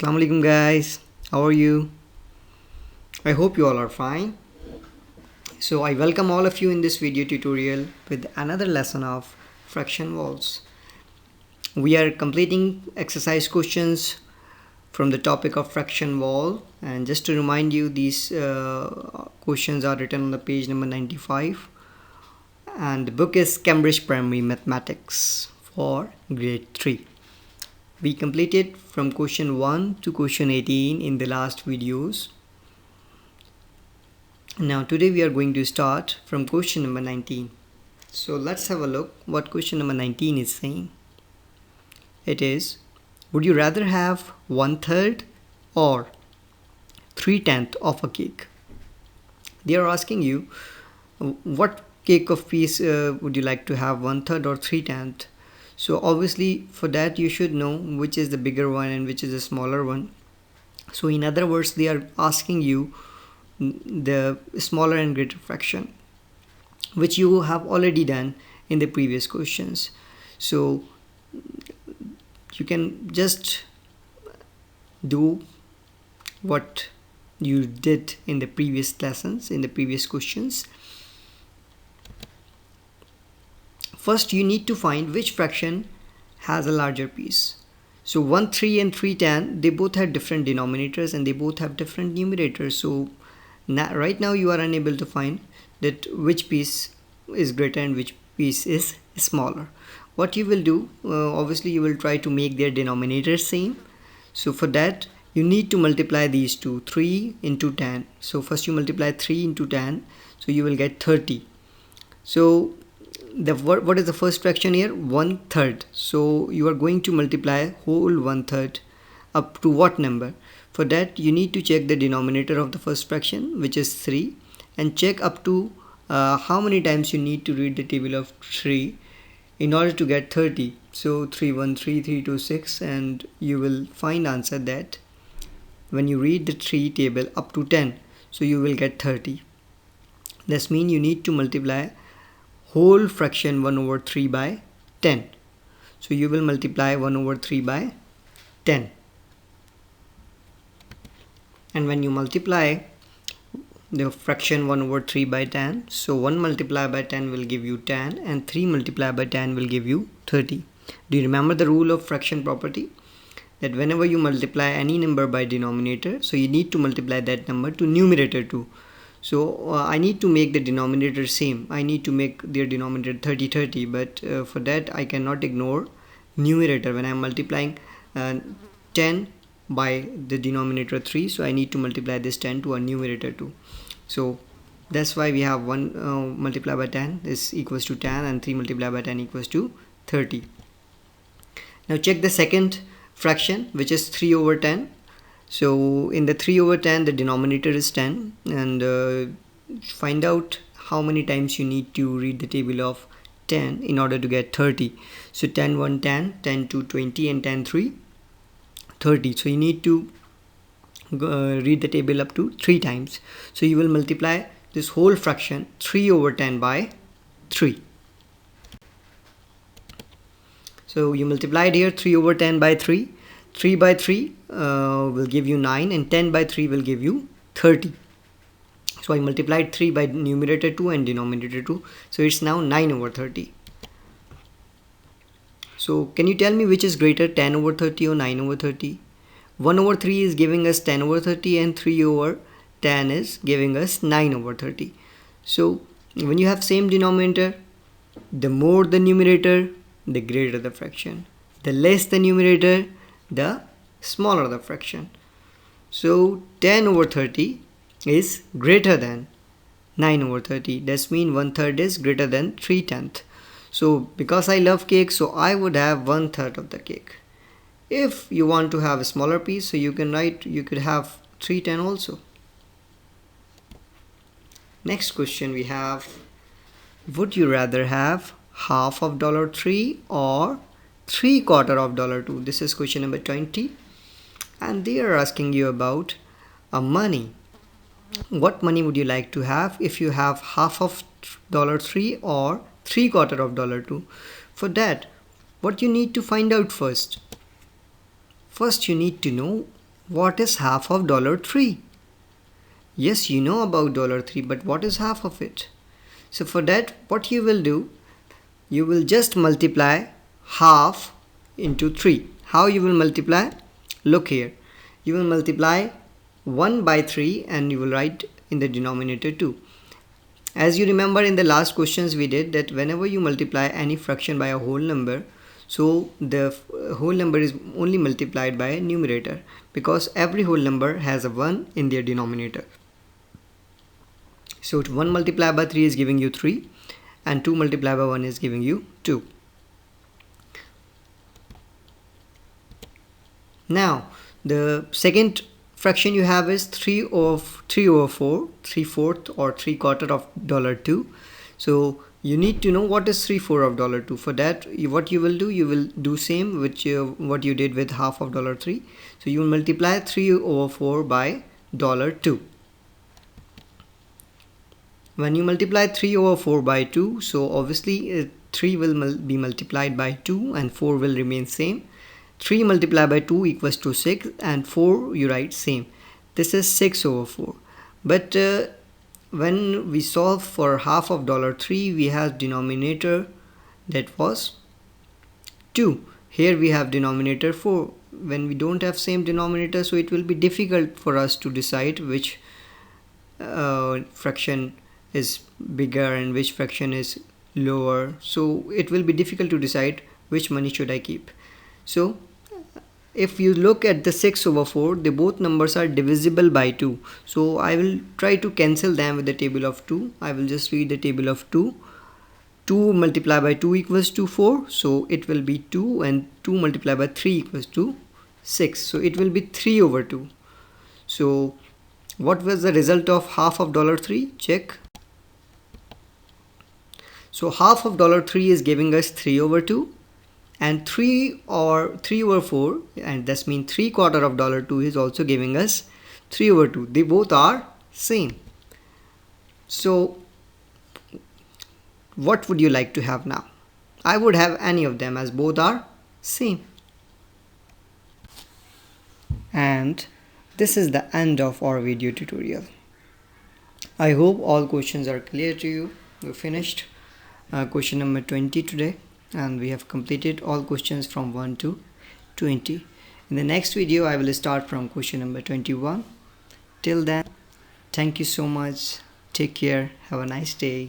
Assalamu alaikum guys, how are you? I hope you all are fine. So I welcome all of you in this video tutorial with another lesson of fraction walls. We are completing exercise questions from the topic of fraction wall, and just to remind you, these questions are written on the page number 95, and the book is Cambridge Primary Mathematics for grade 3. We completed from question 1 to question 18 in the last videos. Now today we are going to start from question number 19. So let's have a look what question number 19 is saying. It is, would you rather have 1/3 or 3/10 of a cake? They are asking you what cake of piece would you like to have, 1/3 or 3/10. So obviously for that you should know which is the bigger one and which is the smaller one. So in other words, they are asking you the smaller and greater fraction, which you have already done in the previous questions. So you can just do what you did in the previous lessons, in the previous questions. First, you need to find which fraction has a larger piece. So 1/3 and 3/10, they both have different denominators and they both have different numerators. So right now you are unable to find that which piece is greater and which piece is smaller. What you will do, obviously you will try to make their denominators same. So for that you need to multiply these two, 3 into 10. So first you multiply 3 into 10, so you will get 30. So what is the first fraction here? 1/3. So you are going to multiply whole 1/3 up to what number? For that you need to check the denominator of the first fraction, which is 3, and check up to how many times you need to read the table of 3 in order to get 30. So 3 1 3 3 2 6, and you will find answer that when you read the 3 table up to 10, so you will get 30. This means you need to multiply whole fraction 1/3 by 10. So you will multiply 1/3 by 10. And when you multiply the fraction 1/3 by 10, so 1 multiplied by 10 will give you 10 and 3 multiplied by 10 will give you 30. Do you remember the rule of fraction property? That whenever you multiply any number by denominator, so you need to multiply that number to numerator too. So I need to make the denominator same. I need to make their denominator 30 30, but for that I cannot ignore numerator. When I am multiplying 10 by the denominator 3, so I need to multiply this 10 to a numerator too. So that's why we have 1 multiplied by 10 is equals to 10 and 3 multiplied by 10 equals to 30. Now check the second fraction, which is 3/10. So in the 3/10, the denominator is 10, and find out how many times you need to read the table of 10 in order to get 30. So 10 1 10, 10 2 20, and 10 3 30. So you need to read the table up to 3 times. So you will multiply this whole fraction 3/10 by 3. So you multiplied here 3/10 by 3. 3 by 3 will give you 9, and 10 by 3 will give you 30. So I multiplied 3 by numerator 2 and denominator 2. So it's now 9/30. So can you tell me which is greater, 10/30 or 9/30? 1/3 is giving us 10/30 and 3/10 is giving us 9/30. So when you have same denominator, the more the numerator, the greater the fraction. The less the numerator, the smaller the fraction. So 10/30 is greater than 9/30. That means 1/3 is greater than 3/10. So because I love cake, so I would have 1/3 of the cake. If you want to have a smaller piece, so you can write, you could have 3/10 also. Next question we have, would you rather have half of $3 or 3/4 of $2? This is question number 20, and they are asking you about money. What money would you like to have if you have half of $3 or 3/4 of $2? For that, what you need to find out first you need to know What is half of $3? Yes, you know about $3, but what is half of it? So for that, what you will do, you will just multiply half into 3. How you will multiply? Look here. You will multiply 1 by 3 and you will write in the denominator 2. As you remember in the last questions we did that whenever you multiply any fraction by a whole number, so the whole number is only multiplied by a numerator because every whole number has a 1 in their denominator. So 1 multiplied by 3 is giving you 3 and 2 multiplied by 1 is giving you 2. Now the second fraction you have is 3 over 4, 3/4 or 3/4 of $2. So you need to know what is 3/4 of $2. For that, what you will do same which what you did with half of $3. So you will multiply 3 over 4 by $2. When you multiply 3 over 4 by 2, so obviously 3 will be multiplied by 2 and 4 will remain same. 3 multiplied by 2 equals to 6 and 4 you write same. This is 6 over 4. But when we solve for half of $3, we have denominator that was 2. Here we have denominator 4. When we don't have same denominator, so it will be difficult for us to decide which fraction is bigger and which fraction is lower. So it will be difficult to decide which money should I keep. So if you look at the 6 over 4, the both numbers are divisible by 2. So I will try to cancel them with the table of 2. I will just read the table of 2. 2 multiplied by 2 equals to 4. So it will be 2 and 2 multiplied by 3 equals to 6. So it will be 3 over 2. So what was the result of half of $3? Check. So half of $3 is giving us 3 over 2. And 3 over 4, and that means 3/4 of $2 is also giving us 3 over 2. They both are same. So what would you like to have now? I would have any of them as both are same. And this is the end of our video tutorial. I hope all questions are clear to you. We finished question number 20 today. And we have completed all questions from 1 to 20. In the next video, I will start from question number 21. Till then, thank you so much. Take care. Have a nice day.